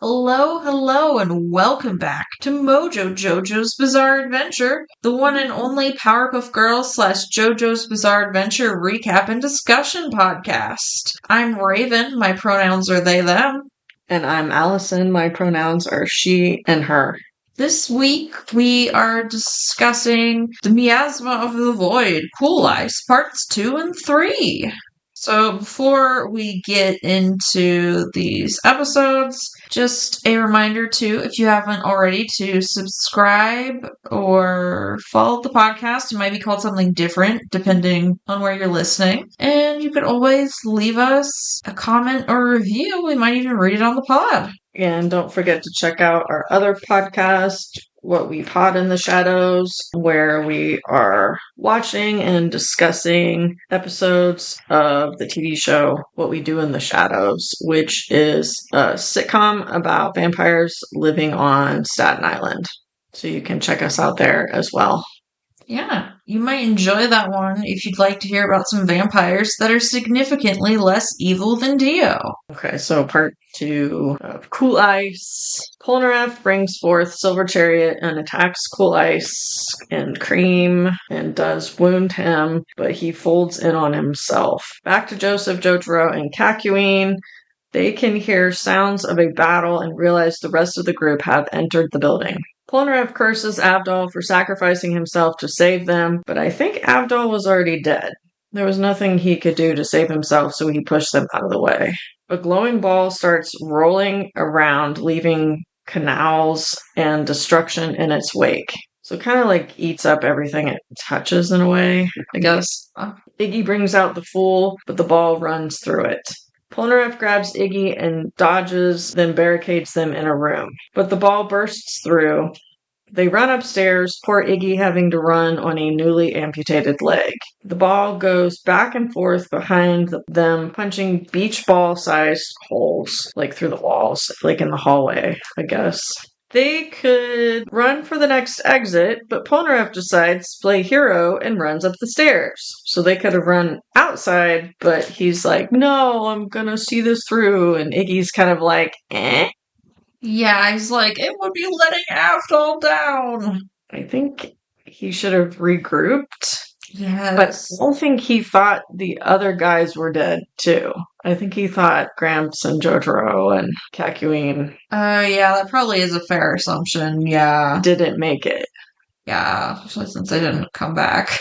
Hello, and welcome back to MoJo JoJo's Bizarre Adventure, the one and only Powerpuff Girls / JoJo's Bizarre Adventure recap and discussion podcast. I'm Raven, my pronouns are they, them. And I'm Alison, my pronouns are she and her. This week we are discussing the Miasma of the Void, Cool Ice, parts 2 and 3. So before we get into these episodes, just a reminder to, if you haven't already, to subscribe or follow the podcast. It might be called something different depending on where you're listening. And you could always leave us a comment or a review. We might even read it on the pod. And don't forget to check out our other podcast, What We Pod in the Shadows, where we are watching and discussing episodes of the TV show What We Do in the Shadows, which is a sitcom about vampires living on Staten Island. So you can check us out there as well. Yeah, you might enjoy that one if you'd like to hear about some vampires that are significantly less evil than Dio. Okay, so part 2 of Cool Ice. Polnareff brings forth Silver Chariot and attacks Cool Ice and Cream and does wound him, but he folds in on himself. Back to Joseph, Jotaro, and Kakuin. They can hear sounds of a battle and realize the rest of the group have entered the building. Polnareff curses Avdol for sacrificing himself to save them, but I think Avdol was already dead. There was nothing he could do to save himself, so he pushed them out of the way. A glowing ball starts rolling around, leaving canals and destruction in its wake. So it kind of like eats up everything it touches in a way, I guess. Iggy brings out the Fool, but the ball runs through it. Polnareff grabs Iggy and dodges, then barricades them in a room. But the ball bursts through. They run upstairs, poor Iggy having to run on a newly amputated leg. The ball goes back and forth behind them, punching beach ball-sized holes, like through the walls, like in the hallway, I guess. They could run for the next exit, but Polnareff decides to play hero and runs up the stairs. So they could have run outside, but he's like, no, I'm gonna see this through. And Iggy's kind of like, eh. Yeah, he's like, it would be letting Avdol down. I think he should have regrouped. Yes. But I don't think he thought the other guys were dead, too. I think he thought Gramps and Jotaro and Kakuin. Yeah, that probably is a fair assumption, yeah. Didn't make it. Yeah, especially since they didn't come back.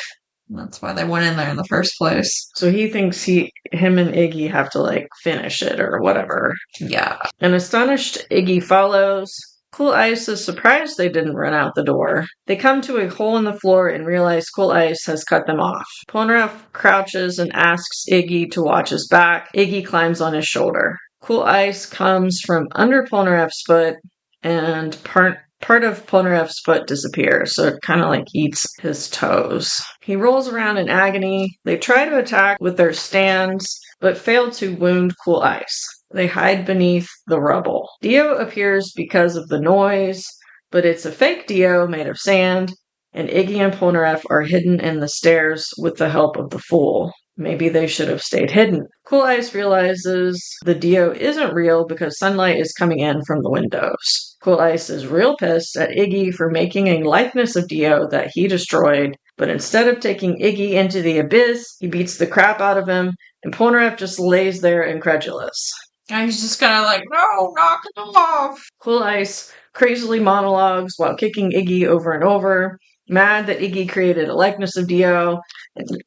That's why they went in there in the first place. So he thinks him and Iggy have to, like, finish it or whatever. Yeah. An astonished Iggy follows. Cool Ice is surprised they didn't run out the door. They come to a hole in the floor and realize Cool Ice has cut them off. Polnareff crouches and asks Iggy to watch his back. Iggy climbs on his shoulder. Cool Ice comes from under Polnareff's foot, and part of Polnareff's foot disappears, so it kind of like eats his toes. He rolls around in agony. They try to attack with their stands, but fail to wound Cool Ice. They hide beneath the rubble. Dio appears because of the noise, but it's a fake Dio made of sand, and Iggy and Polnareff are hidden in the stairs with the help of the Fool. Maybe they should have stayed hidden. Cool Ice realizes the Dio isn't real because sunlight is coming in from the windows. Cool Ice is real pissed at Iggy for making a likeness of Dio that he destroyed, but instead of taking Iggy into the abyss, he beats the crap out of him, and Polnareff just lays there incredulous. And he's just kind of like, no, knock it off. Cool Ice crazily monologues while kicking Iggy over and over, mad that Iggy created a likeness of Dio,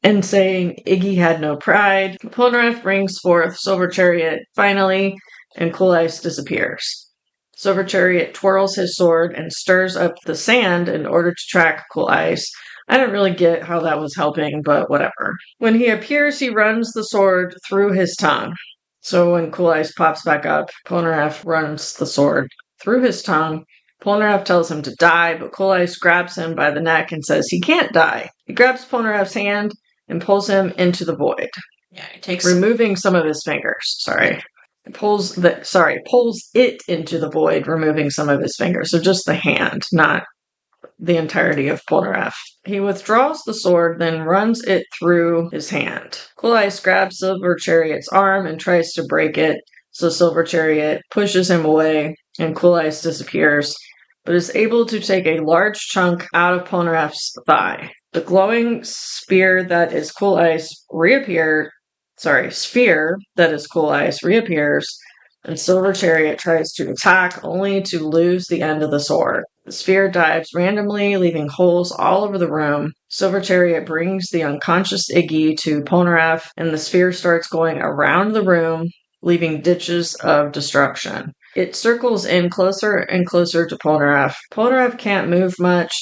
and saying Iggy had no pride. Polnareff brings forth Silver Chariot, finally, and Cool Ice disappears. Silver Chariot twirls his sword and stirs up the sand in order to track Cool Ice. I don't really get how that was helping, but whatever. When he appears, he runs the sword through his tongue. So when Cool Ice pops back up, Polnareff runs the sword through his tongue. Polnareff tells him to die, but Cool Ice grabs him by the neck and says he can't die. He grabs Polnareff's hand and pulls him into the void. Yeah, he takes removing some of his fingers. Pulls it into the void, removing some of his fingers. So just the hand, not the entirety of Polnareff. He withdraws the sword, then runs it through his hand. Cool Ice grabs Silver Chariot's arm and tries to break it, so Silver Chariot pushes him away and Cool Ice disappears, but is able to take a large chunk out of Polnareff's thigh. The glowing sphere that is Cool Ice reappears, and Silver Chariot tries to attack, only to lose the end of the sword. The sphere dives randomly, leaving holes all over the room. Silver Chariot brings the unconscious Iggy to Polnareff, and the sphere starts going around the room, leaving ditches of destruction. It circles in closer and closer to Polnareff. Polnareff can't move much.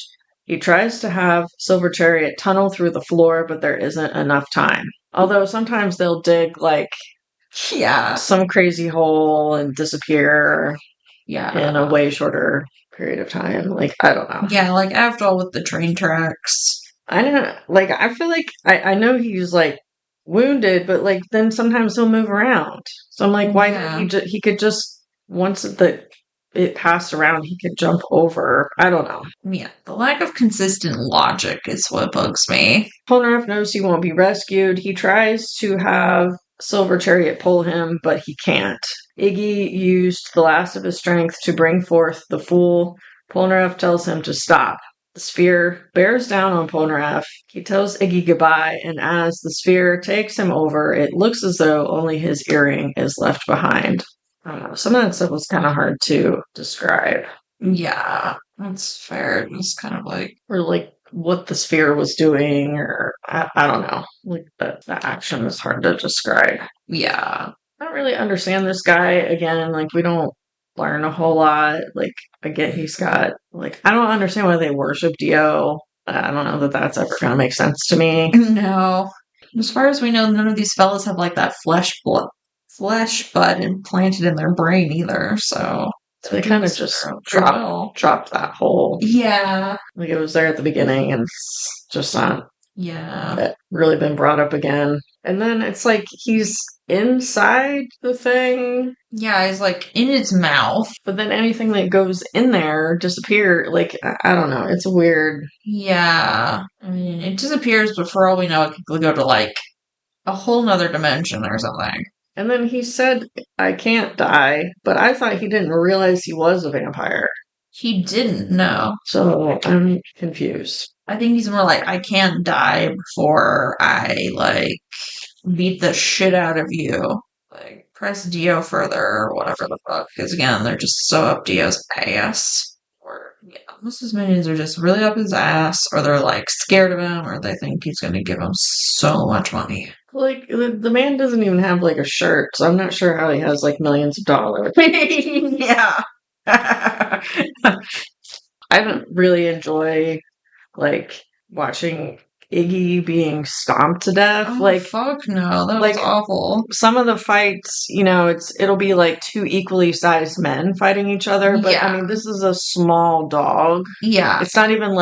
He tries to have Silver Chariot tunnel through the floor, but there isn't enough time. Although sometimes they'll dig some crazy hole and disappear in a way shorter period of time. I don't know. Yeah, after all with the train tracks. I don't I feel like I know he's wounded, but then sometimes he'll move around. So I'm why didn't he could just, once it passed around, he could jump over. I don't know. Yeah, the lack of consistent logic is what bugs me. Polnareff knows he won't be rescued. He tries to have Silver Chariot pull him, but he can't. Iggy used the last of his strength to bring forth the Fool. Polnareff tells him to stop. The sphere bears down on Polnareff. He tells Iggy goodbye, and as the sphere takes him over, it looks as though only his earring is left behind. I don't know. Some of that stuff was kind of hard to describe. Yeah, that's fair. It was kind of or what the sphere was doing, or I don't know. The action is hard to describe. Yeah. I don't really understand this guy. Again, we don't learn a whole lot. I get he's got, I don't understand why they worship Dio. I don't know that that's ever going to make sense to me. No. As far as we know, none of these fellas have that flesh bud implanted in their brain either, so they kind of just dropped that hole. Yeah. It was there at the beginning and it's just not really been brought up again. And then it's he's inside the thing. Yeah, he's in its mouth. But then anything that goes in there disappear. I don't know. It's weird. Yeah. I mean, it disappears, but for all we know, it could go to a whole nother dimension or something. And then he said, I can't die, but I thought he didn't realize he was a vampire. He didn't know. So I'm confused. I think he's more I can't die before I, beat the shit out of you. Press Dio further or whatever the fuck. Because again, they're just so up Dio's ass. Or, most of his minions are just really up his ass, or they're scared of him, or they think he's going to give them so much money. The man doesn't even have a shirt, so I'm not sure how he has millions of dollars. Yeah. I don't really enjoy watching Iggy being stomped to death. Fuck no, that was awful. Some of the fights, it'll be two equally sized men fighting each other, but I mean, this is a small dog. Yeah. It's not even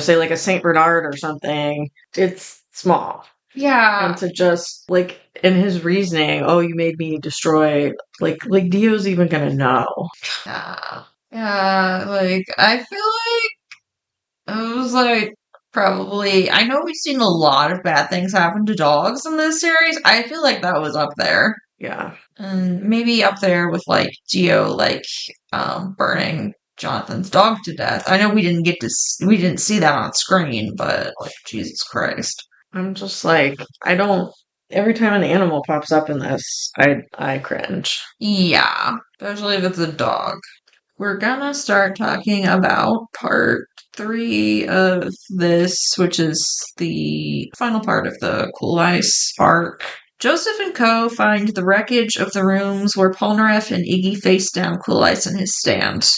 say a Saint Bernard or something. It's small. Yeah. And to just in his reasoning, oh, you made me destroy Dio's even gonna know. Yeah. Yeah, I feel it was probably, I know we've seen a lot of bad things happen to dogs in this series. I feel that was up there. Yeah. And maybe up there with Dio burning Jonathan's dog to death. I know we didn't see that on screen, but Jesus Christ. I'm just every time an animal pops up in this, I cringe. Yeah. Especially if it's a dog. We're gonna start talking about part 3 of this, which is the final part of the Cool Ice arc. Joseph and Co. find the wreckage of the rooms where Polnareff and Iggy face down Cool Ice in his stand.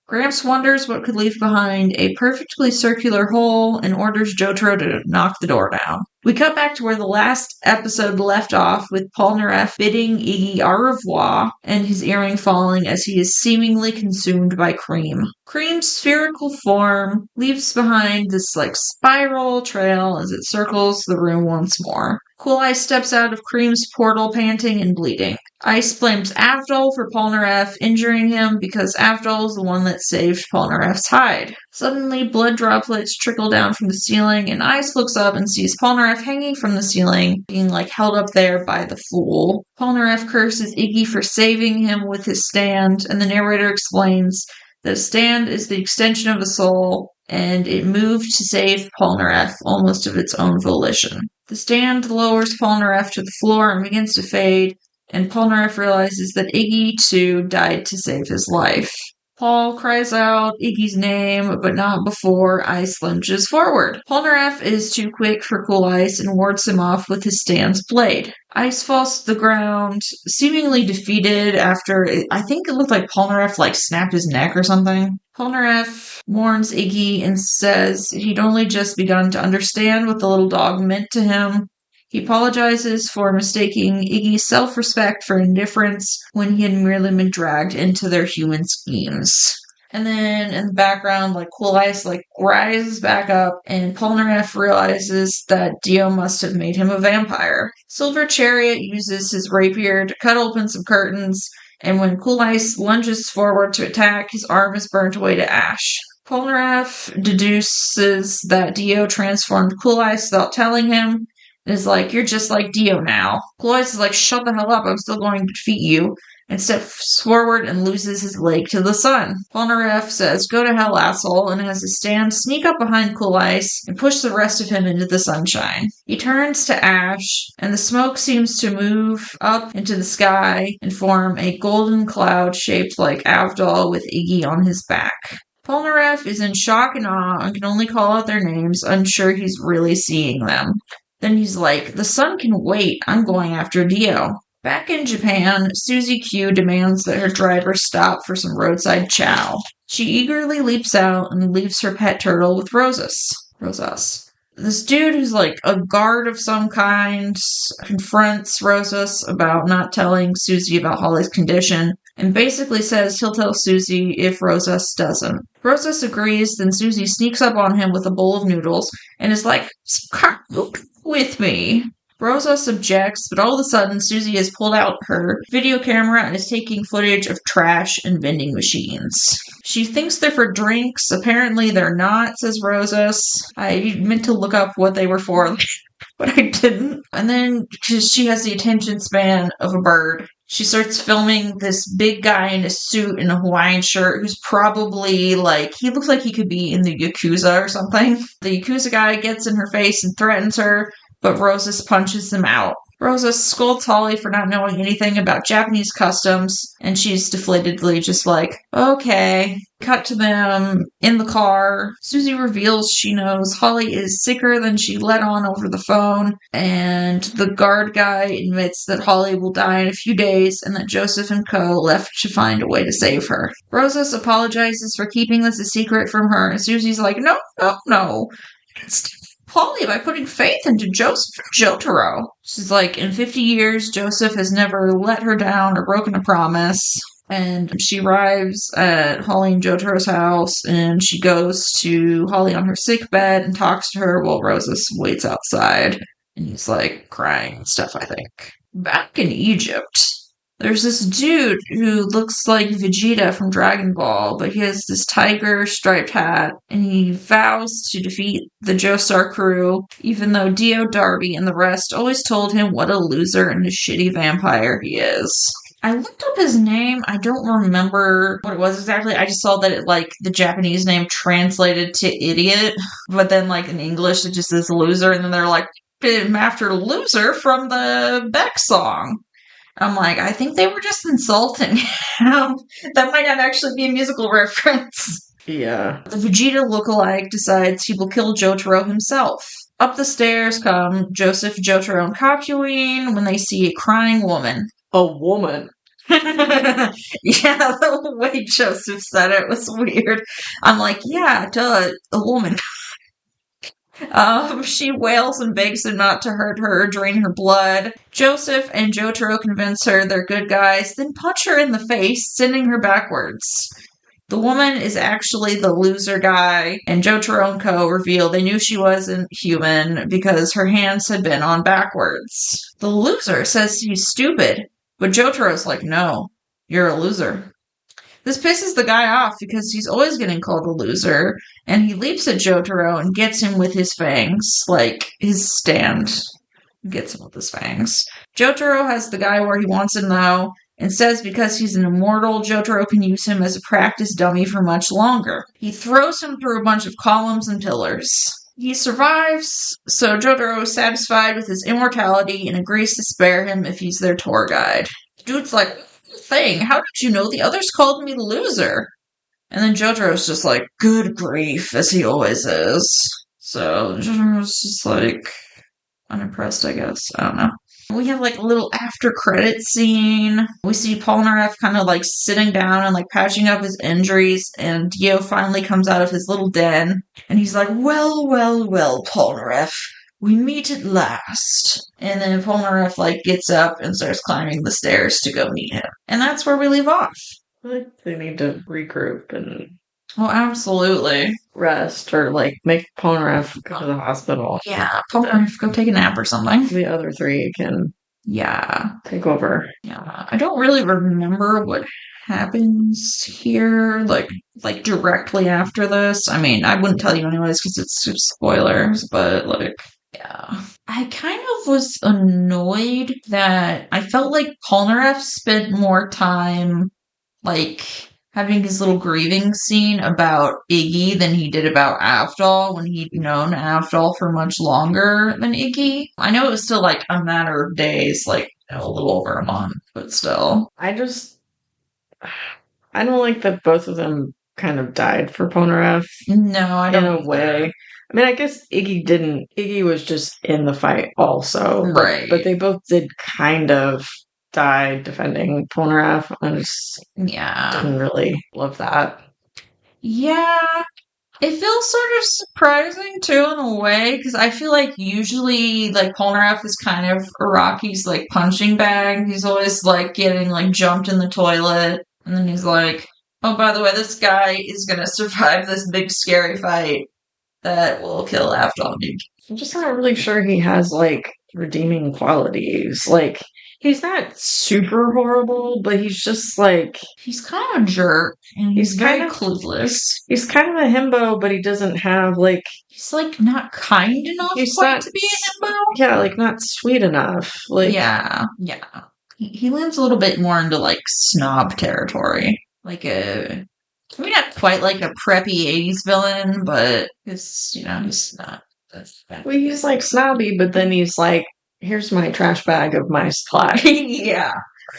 Gramps wonders what could leave behind a perfectly circular hole and orders Jotaro to knock the door down. We cut back to where the last episode left off, with Polnareff bidding Iggy au revoir and his earring falling as he is seemingly consumed by Cream. Cream's spherical form leaves behind this spiral trail as it circles the room once more. Cool Ice steps out of Cream's portal panting and bleeding. Ice blames Avdol for Polnareff injuring him because Avdol is the one that saved Polnareff's hide. Suddenly, blood droplets trickle down from the ceiling, and Ice looks up and sees Polnareff hanging from the ceiling, being held up there by the fool. Polnareff curses Iggy for saving him with his stand, and the narrator explains that a stand is the extension of a soul, and it moved to save Polnareff almost of its own volition. The stand lowers Polnareff to the floor and begins to fade, and Polnareff realizes that Iggy, too, died to save his life. Paul cries out Iggy's name, but not before Ice lunges forward. Polnareff is too quick for Cool Ice and wards him off with his stand's blade. Ice falls to the ground, seemingly defeated after, I think it looked like Polnareff snapped his neck or something. Polnareff warns Iggy and says he'd only just begun to understand what the little dog meant to him. He apologizes for mistaking Iggy's self-respect for indifference when he had merely been dragged into their human schemes. And then in the background, Cool Ice rises back up, and Polnareff realizes that Dio must have made him a vampire. Silver Chariot uses his rapier to cut open some curtains, and when Cool Ice lunges forward to attack, his arm is burnt away to ash. Polnareff deduces that Dio transformed Cool Ice without telling him, and is you're just like Dio now. Cool Ice is shut the hell up, I'm still going to defeat you, and steps forward and loses his leg to the sun. Polnareff says, go to hell, asshole, and has his stand sneak up behind Cool Ice and push the rest of him into the sunshine. He turns to ash, and the smoke seems to move up into the sky and form a golden cloud shaped like Avdol with Iggy on his back. Polnareff is in shock and awe and can only call out their names, unsure he's really seeing them. Then he's the sun can wait, I'm going after Dio. Back in Japan, Susie Q demands that her driver stop for some roadside chow. She eagerly leaps out and leaves her pet turtle with Rosas. This dude who's a guard of some kind confronts Rosas about not telling Susie about Holly's condition and basically says he'll tell Susie if Rosas doesn't. Rosas agrees, then Susie sneaks up on him with a bowl of noodles and is with me. Rosas objects, but all of a sudden Susie has pulled out her video camera and is taking footage of trash and vending machines. She thinks they're for drinks. Apparently they're not, says Rosas. I meant to look up what they were for, but I didn't. And then, because she has the attention span of a bird, she starts filming this big guy in a suit and a Hawaiian shirt who's probably he looks like he could be in the Yakuza or something. The Yakuza guy gets in her face and threatens her, but Rosas punches him out. Rosas scolds Holly for not knowing anything about Japanese customs, and she's deflatedly just okay. Cut to them in the car. Susie reveals she knows Holly is sicker than she let on over the phone, and the guard guy admits that Holly will die in a few days and that Joseph and Co. left to find a way to save her. Rosas apologizes for keeping this a secret from her, and Susie's no. Holly by putting faith into Joseph and Jotaro. She's in 50 years, Joseph has never let her down or broken a promise. And she arrives at Holly and Jotaro's house, and she goes to Holly on her sick bed and talks to her while Rosas waits outside. And he's crying and stuff, I think. Back in Egypt, there's this dude who looks like Vegeta from Dragon Ball, but he has this tiger striped hat, and he vows to defeat the Joestar crew, even though Dio, Darby, and the rest always told him what a loser and a shitty vampire he is. I looked up his name. I don't remember what it was exactly. I just saw that it, the Japanese name translated to idiot, but then, in English, it just says loser, and then they're after loser from the Beck song. I'm I think they were just insulting him. That might not actually be a musical reference. Yeah. The Vegeta lookalike decides he will kill Jotaro himself. Up the stairs come Joseph, Jotaro, and Kakyoin when they see a crying woman. A woman. Yeah, the way Joseph said it was weird. I'm yeah, duh, a woman. She wails and begs him not to hurt her or drain her blood. Joseph and Jotaro convince her they're good guys, then punch her in the face, sending her backwards. The woman is actually the loser guy, and Jotaro and Co. reveal they knew she wasn't human because her hands had been on backwards. The loser says he's stupid, but Jotaro's like, no, you're a loser. This pisses the guy off because he's always getting called a loser, and he leaps at Jotaro and gets him with his fangs, like his stand. Gets him with his fangs. Jotaro has the guy where he wants him though, and says because he's an immortal, Jotaro can use him as a practice dummy for much longer. He throws him through a bunch of columns and pillars. He survives, so Jotaro is satisfied with his immortality and agrees to spare him if he's their tour guide. Dude's like, thing, how did you know the others called me loser? And then Jotaro's just like, good grief, as he always is. So Jotaro's just like, unimpressed, I guess. I don't know. We have like a little after credit scene. We see Polnareff kind of like sitting down and like patching up his injuries, and Dio finally comes out of his little den, and he's like, well, Polnareff, we meet at last. And then Polnareff like gets up and starts climbing the stairs to go meet him. And that's where we leave off. Like they need to regroup and absolutely. Rest or like make Polnareff go to the hospital. Yeah, Polnareff go take a nap or something. The other three can take over. Yeah. I don't really remember what happens here, like directly after this. I mean, I wouldn't tell you anyways because it's spoilers, but like, yeah. I kind of was annoyed that I felt like Polnareff spent more time like having his little grieving scene about Iggy than he did about Avdol when he'd known Avdol for much longer than Iggy. I know it was still like a matter of days, like a little over a month, but still. I don't like that both of them kind of died for Polnareff. No, I don't. In a way. I mean, I guess Iggy was just in the fight also. Right. But they both did kind of die defending Polnareff. I just didn't really love that. Yeah. It feels sort of surprising too in a way, because I feel like usually like Polnareff is kind of Iraqi's like punching bag. He's always like getting like jumped in the toilet, and then he's like, oh, by the way, this guy is gonna survive this big scary fight that will kill Avdol. I'm just not really sure he has like redeeming qualities. Like, he's not super horrible, but he's just like... He's kind of a jerk, and he's very kind of clueless. He's kind of a himbo, but he doesn't have like... He's like not kind enough to be a himbo? Yeah, like not sweet enough. Like, yeah. He leans a little bit more into like snob territory. Like maybe not quite like a preppy 80s villain, but it's, he's not. Well, he's like snobby, but then he's like, here's my trash bag of my supply. Yeah.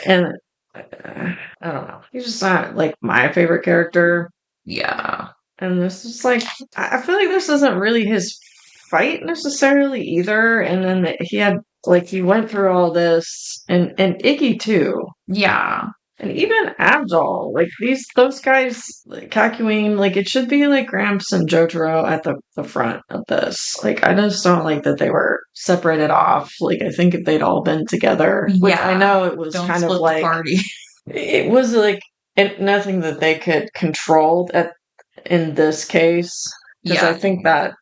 And I don't know. He's just not like my favorite character. Yeah. And this is like, I feel like this isn't really his fight necessarily either. And then he went through all this, and Iggy too. Yeah. And even Avdol, like those guys, like Kakyoin, like it should be like Gramps and Jotaro at the front of this. Like, I just don't like that they were separated off. Like, I think if they'd all been together, which I know it was kind of like party. It was like nothing that they could control in this case. Because I think that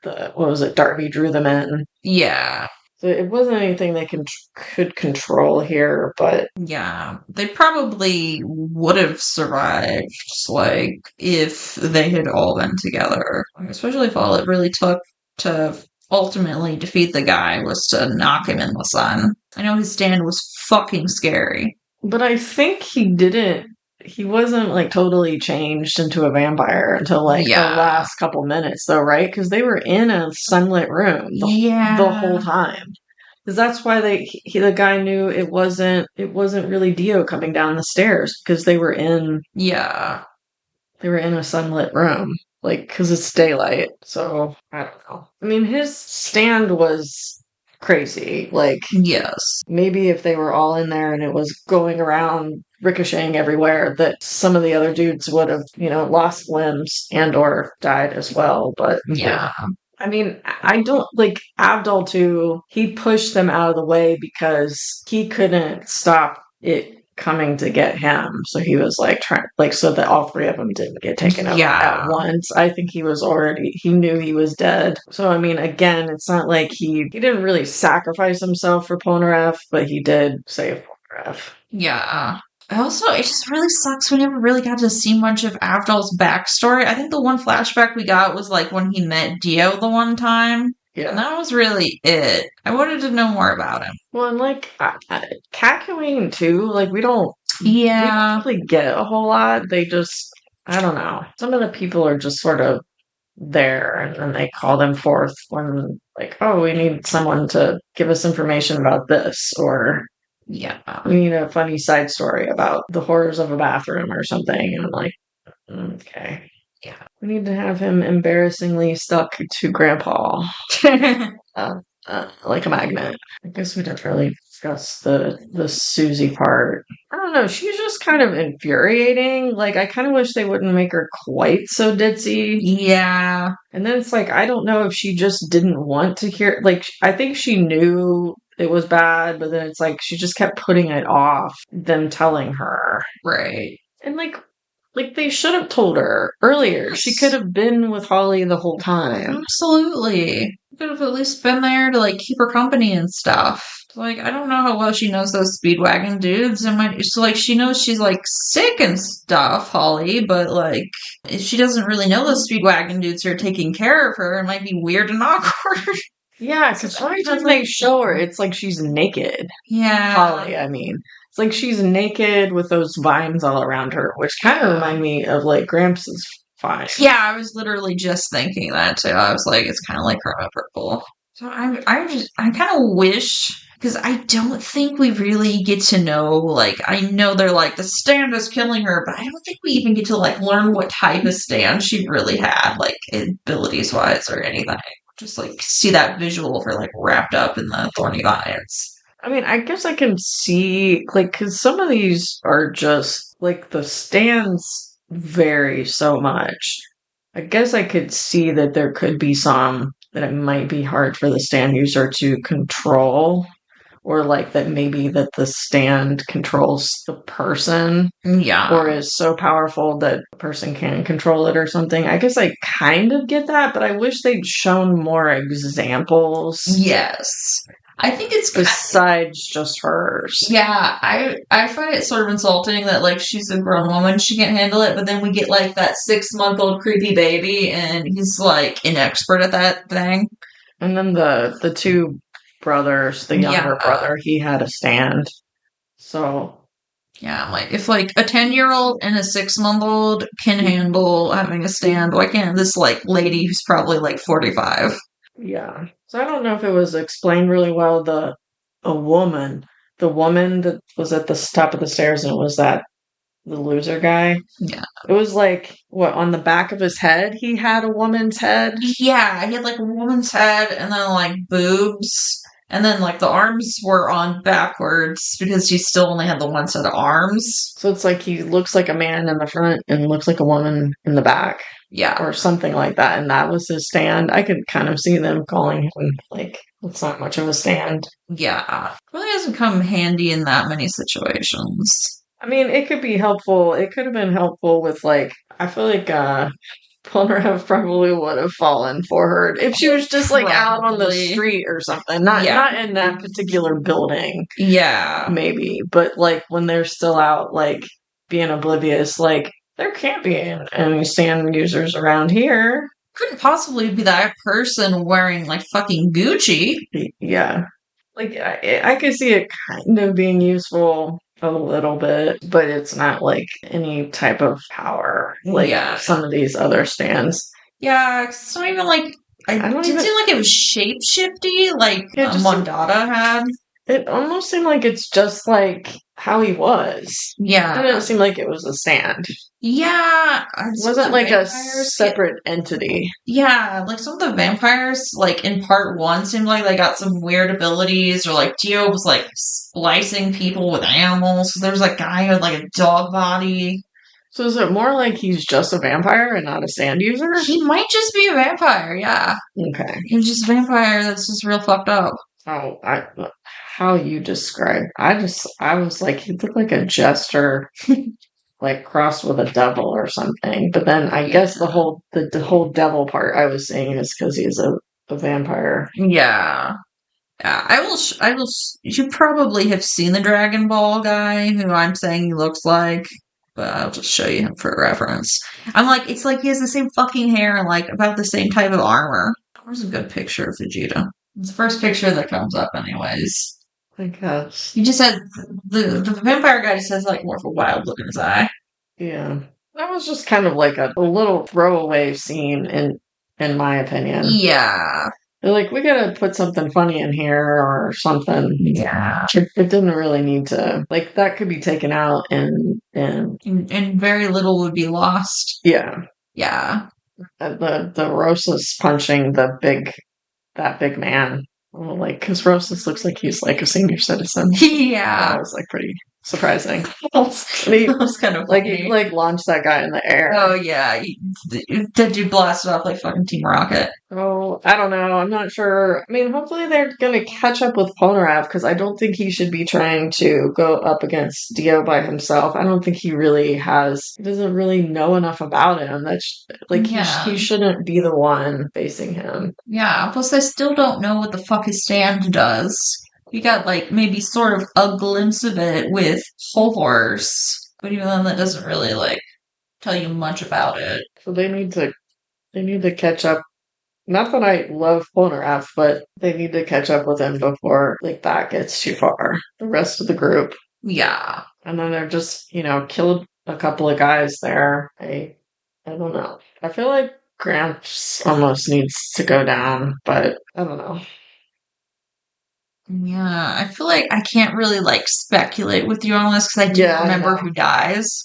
Darby drew them in. Yeah. So it wasn't anything they could control here, but... Yeah, they probably would have survived, like, if they had all been together. Especially if all it really took to ultimately defeat the guy was to knock him in the sun. I know his stand was fucking scary. But I think he wasn't, like, totally changed into a vampire until, like, the last couple minutes, though, right? Because they were in a sunlit room the whole time. Because that's why the guy knew it wasn't really Dio coming down the stairs, because they were in... Yeah. They were in a sunlit room. Like, because it's daylight. So, I don't know. I mean, his stand was... crazy. Like, yes, maybe if they were all in there and it was going around ricocheting everywhere, that some of the other dudes would have, lost limbs and or died as well. But I mean, I don't like Avdol too. He pushed them out of the way because he couldn't stop it coming to get him. So he was like trying, like, so that all three of them didn't get taken out at once. I think he knew he was dead. So, I mean, again, it's not like he didn't really sacrifice himself for Polnareff, but he did save Polnareff. Yeah. Also, it just really sucks we never really got to see much of Avdol's backstory. I think the one flashback we got was like when he met Dio the one time. Yeah. And that was really it. I wanted to know more about him. Well, and like Kakyoin too, like we don't really get a whole lot. They just, I don't know. Some of the people are just sort of there, and then they call them forth when like, oh, we need someone to give us information about this, or we need a funny side story about the horrors of a bathroom or something. And I'm like, okay. Yeah. We need to have him embarrassingly stuck to Grandpa. Like a magnet. I guess we didn't really discuss the Susie part. I don't know, she's just kind of infuriating. Like, I kind of wish they wouldn't make her quite so ditzy. Yeah. And then it's like, I don't know if she just didn't want to hear, like, I think she knew it was bad, but then it's like she just kept putting it off, them telling her. Right. And like they should have told her earlier. Yes. She could have been with Holly the whole time. Absolutely. Could have at least been there to like keep her company and stuff. Like, I don't know how well she knows those Speedwagon dudes. So like she knows she's like sick and stuff, Holly, but like if she doesn't really know those Speedwagon dudes are taking care of her, it might be weird and awkward. Yeah, because every time they show her, it's like she's naked. Yeah. Holly, I mean. It's like she's naked with those vines all around her, which kind of remind me of like Gramps' vines. Yeah, I was literally just thinking that too. I was like, it's kind of like Karma Purple. So I kind of wish, because I don't think we really get to know, like, I know they're like, the stand is killing her, but I don't think we even get to like learn what type of stand she really had, like abilities wise or anything. Just like see that visual of her like wrapped up in the thorny vines. I mean, I guess I can see, like, because some of these are just, like, the stands vary so much. I guess I could see that there could be some that it might be hard for the stand user to control, or, like, that maybe that the stand controls the person. Yeah. Or is so powerful that the person can control it or something. I guess I kind of get that, but I wish they'd shown more examples. Yes. I think it's besides just hers. Yeah, I find it sort of insulting that like she's a grown woman, she can't handle it, but then we get like that 6-month-old creepy baby and he's like an expert at that thing. And then the two brothers, the younger brother, he had a stand. So yeah, I'm like, if like a 10-year-old and a 6-month-old can handle having a stand, why can't this like lady who's probably like 45? Yeah. So I don't know if it was explained really well. The woman that was at the top of the stairs, and it was the loser guy. Yeah. It was like, what, on the back of his head, he had a woman's head? Yeah, he had like a woman's head and then like boobs. And then like the arms were on backwards because he still only had the one set of arms. So it's like he looks like a man in the front and looks like a woman in the back. Yeah. Or something like that. And that was his stand. I could kind of see them calling him like, it's not much of a stand. Yeah. Really doesn't come handy in that many situations. I mean, it could be helpful. It could have been helpful with like, I feel like Polnareff probably would have fallen for her if she was just like out on the street or something. Not in that particular building. Yeah. Maybe. But like when they're still out like being oblivious, like there can't be any stand users around here. Couldn't possibly be that person wearing like fucking Gucci. Yeah. Like I could see it kind of being useful a little bit, but it's not like any type of power like some of these other stands. Yeah, it's not even like I didn't seem like it was shape-shifty like Mondada had. It almost seemed like it's just like how he was. Yeah. It didn't seem like it was a stand. Yeah. It wasn't like a separate entity. Yeah, like some of the vampires, like in part 1, seemed like they got some weird abilities, or like Dio was like splicing people with animals. So there's like a guy who had like a dog body. So is it more like he's just a vampire and not a stand user? He might just be a vampire, yeah. Okay. He's just a vampire that's just real fucked up. Oh, how you describe. I was like, he looked like a jester, like crossed with a devil or something. But then I guess the whole devil part I was saying is because he's a vampire. Yeah. Yeah, you probably have seen the Dragon Ball guy who I'm saying he looks like, but I'll just show you him for reference. I'm like, it's like he has the same fucking hair and like about the same type of armor. Where's a good picture of Vegeta? It's the first picture that comes up anyways. I guess. He just had, the vampire guy just has like more of a wild look in his eye. Yeah. That was just kind of like a little throwaway scene in my opinion. Yeah. They're like, we gotta put something funny in here or something. Yeah. It didn't really need to, like, that could be taken out and very little would be lost. Yeah. Yeah. The Rosas punching that big man. Well, like, because Rosas looks like he's like a senior citizen. Yeah. That was like pretty surprising. That was kind of like funny. he like launched that guy in the air. Oh yeah, did you blast it off like fucking Team Rocket? Oh, I don't know. I'm not sure. I mean, hopefully they're gonna catch up with Polnareff because I don't think he should be trying to go up against Dio by himself. I don't think he really has. He doesn't really know enough about him. That's like he shouldn't be the one facing him. Yeah. Plus, I still don't know what the fuck his stand does. We got like maybe sort of a glimpse of it with Horse, but even then, that doesn't really like tell you much about it. So they need to catch up. Not that I love Polnareff, but they need to catch up with him before like that gets too far. The rest of the group. Yeah. And then they're just, killed a couple of guys there. I don't know. I feel like Gramps almost needs to go down, but I don't know. Yeah, I feel like I can't really like speculate with you on this because I don't remember who dies.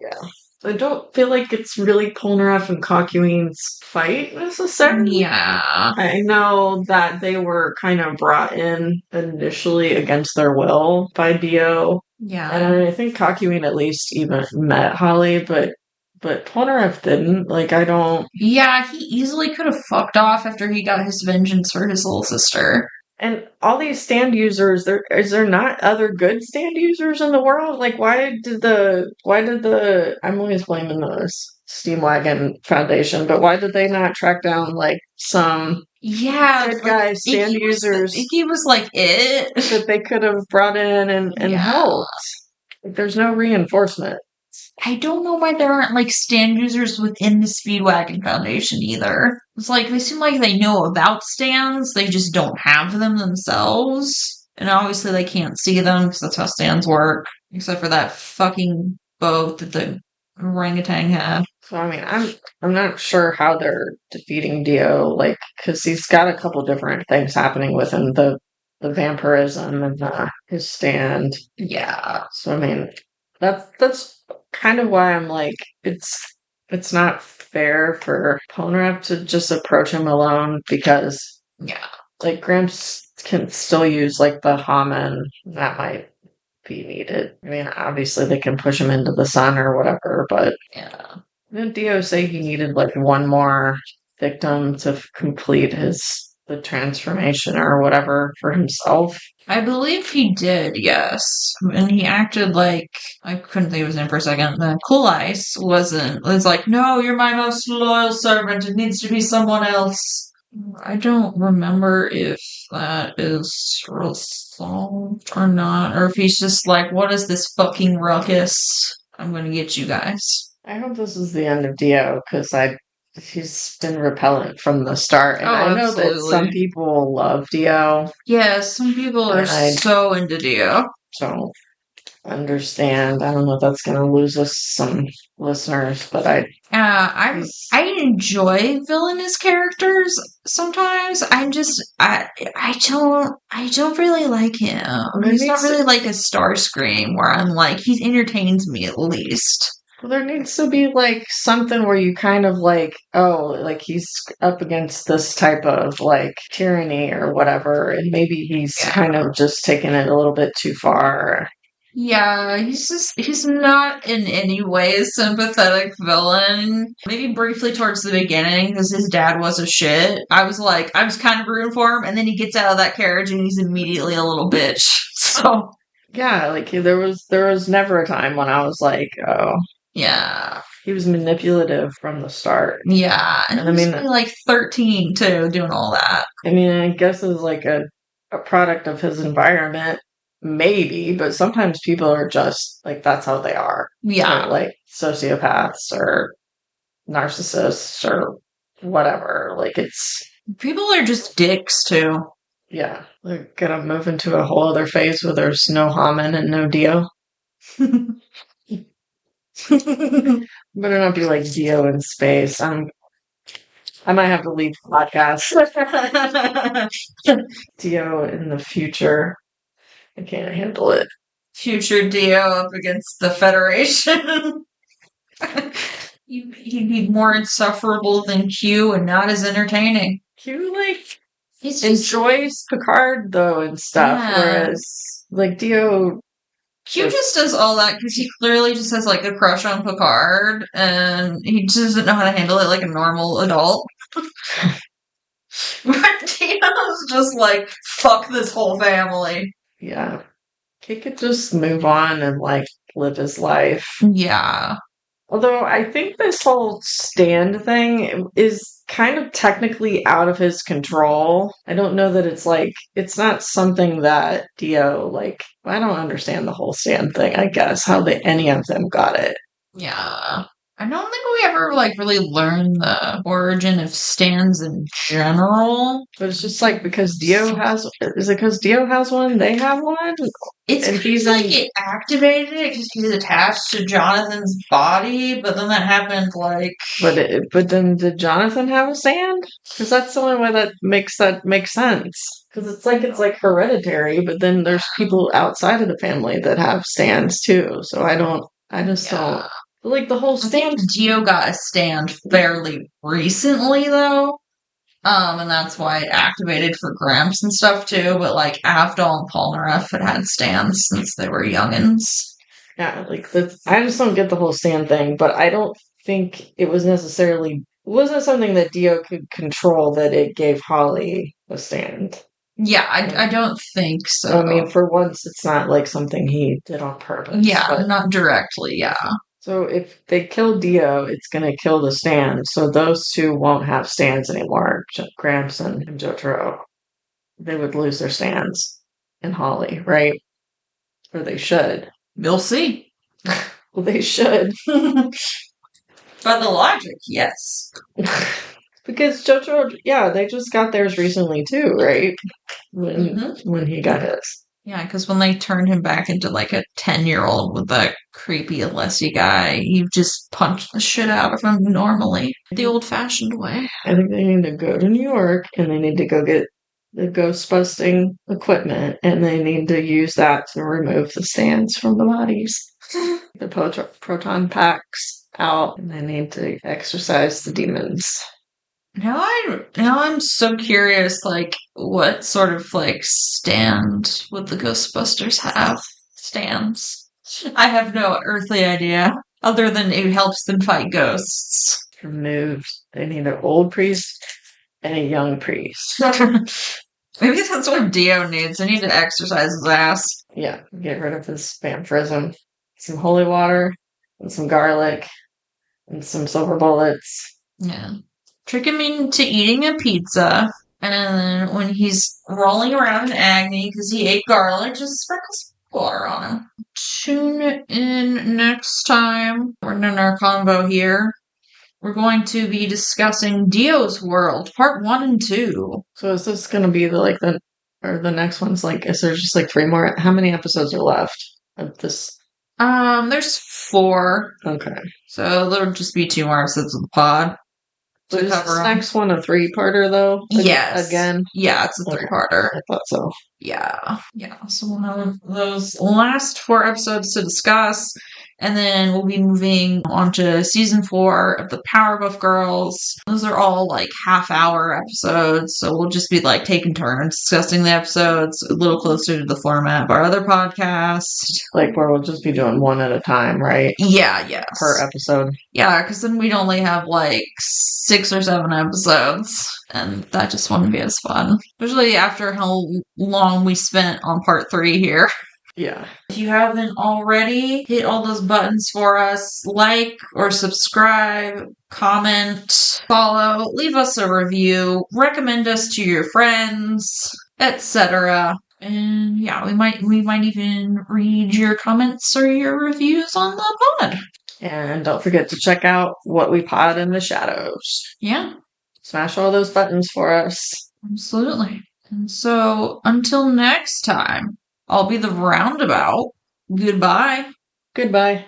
Yeah. I don't feel like it's really Polnareff and Cockeween's fight necessarily. Yeah. I know that they were kind of brought in initially against their will by Dio. Yeah. And I think Cockeween at least even met Holly, but Polnareff didn't. Like, I don't... Yeah, he easily could have fucked off after he got his vengeance for his little sister. And all these stand users, is there not other good stand users in the world? Like, why did the I'm always blaming the Steamwagon Foundation, but why did they not track down like some good guy stand users? He was like it that they could have brought in and helped. Like, there's no reinforcement. I don't know why there aren't like stand users within the Speedwagon Foundation either. It's like they seem like they know about stands, they just don't have them themselves. And obviously they can't see them because that's how stands work. Except for that fucking boat that the orangutan had. So I mean, I'm not sure how they're defeating Dio, like, because he's got a couple different things happening with him. The vampirism and his stand. Yeah. So I mean, that's kind of why I'm like, it's not fair for Polnareff to just approach him alone because like Gramps can still use like the Haman that might be needed. I mean, obviously they can push him into the sun or whatever, but didn't Dio say he needed like one more victim to complete the transformation or whatever for himself? I believe he did, yes. And he acted like, I couldn't think of his name for a second. Cool Ice was like, no, you're my most loyal servant. It needs to be someone else. I don't remember if that is resolved or not, or if he's just like, what is this fucking ruckus? I'm gonna get you guys. I hope this is the end of Dio, because he's been repellent from the start. And I know that some people love Dio. Yeah, some people are so into Dio. So, understand. I don't know if that's going to lose us some listeners, but I enjoy villainous characters sometimes. I don't really like him. He's not really like a Starscream where I'm like, he entertains me at least. Well, there needs to be like something where you kind of like, oh, like he's up against this type of like tyranny or whatever, and maybe he's kind of just taking it a little bit too far. Yeah, he's not in any way a sympathetic villain. Maybe briefly towards the beginning, because his dad was a shit. I was kind of rooting for him, and then he gets out of that carriage and he's immediately a little bitch. So Yeah, like there was never a time when I was like, oh, yeah. he was manipulative from the start. Yeah, and And he was only like 13 too, doing all that. I mean, I guess it was like a product of his environment, maybe, but sometimes people are just like that's how they are. Yeah. Or, like sociopaths or narcissists or whatever. Like it's People are just dicks too. yeah, they're gonna move into a whole other phase where there's no Haman and no Dio. Better not be like Dio in space. I might have to leave the podcast. Dio in the future. I can't handle it. Future Dio up against the Federation. He'd be more insufferable than Q and not as entertaining. Q like He's enjoys Picard though and stuff, Yeah. whereas like Dio Q just does all that because he clearly just has like a crush on Picard and he just doesn't know how to handle it like a normal adult. But Dio's just like, fuck this whole family. yeah. He could just move on and like live his life. Yeah. Although I think this whole stand thing is kind of technically out of his control. I don't know that it's not something that Dio, like, I don't understand the whole stand thing, I guess, how any of them got it. Yeah. I don't think we ever like really learned the origin of stands in general. But it's just like because is it because Dio has one, they have one? It's And he's like it activated it because he's attached to Jonathan's body, but then that happened like. But then did Jonathan have a stand? Because that's the only way that makes sense. Because it's like hereditary, but then there's people outside of the family that have stands too. So I just don't. But like the whole stand. I think Dio got a stand fairly recently though. And that's why it activated for Gramps and stuff too, but like Avdol and Polnareff had stands since they were youngins. Yeah, like I just don't get the whole stand thing, but I don't think it wasn't something that Dio could control that it gave Holly a stand. Yeah, I don't think so. I mean, for once, it's not like something he did on purpose. Yeah, not directly, yeah. So if they kill Dio, it's going to kill the stand. So those two won't have stands anymore, Gramps and Jotaro. They would lose their stands in Holly, right? Or they should. We'll see. Well, they should. By the logic, yes. Because Jotaro, yeah, they just got theirs recently too, right? When he got his. Yeah, because when they turned him back into like a 10-year-old with that creepy Alessi guy, he just punched the shit out of him normally. The old-fashioned way. I think they need to go to New York and they need to go get the ghost busting equipment and they need to use that to remove the stands from the bodies. The proton packs out and they need to exorcise the demons. Now I'm so curious, like, what sort of, like, stand would the Ghostbusters have? Stands? I have no earthly idea, other than it helps them fight ghosts. Removed. They need an old priest and a young priest. Maybe that's what Dio needs. I need to exercise his ass. Yeah, get rid of his vampirism. Some holy water, and some garlic, and some silver bullets. Yeah. Trick him into eating a pizza, and then when he's rolling around in agony because he ate garlic, just sprinkle some water on him. Tune in next time. We're in our combo here. We're going to be discussing Dio's World, part 1 and 2. So is this going to be the next one's like, is there just like 3 more? How many episodes are left of this? There's 4. Okay. So there'll just be 2 more episodes of the pod. So is this next one a 3-parter though? Yes. Again? Yeah, it's a 3-parter. I thought so. Yeah. So we'll have those last 4 episodes to discuss. And then we'll be moving on to season 4 of the Powerpuff Girls. Those are all like half-hour episodes, so we'll just be like taking turns discussing the episodes a little closer to the format of our other podcast. Like where we'll just be doing one at a time, right? Yeah, yes. Per episode. Yeah, because then we'd only have like 6 or 7 episodes, and that just wouldn't be as fun. Especially after how long we spent on part 3 here. Yeah. If you haven't already, hit all those buttons for us. Like or subscribe, comment, follow, leave us a review, recommend us to your friends, etc. And yeah, we might even read your comments or your reviews on the pod. And don't forget to check out What We Pod in the Shadows. Yeah. Smash all those buttons for us. Absolutely. And so until next time, I'll be the roundabout. Goodbye. Goodbye.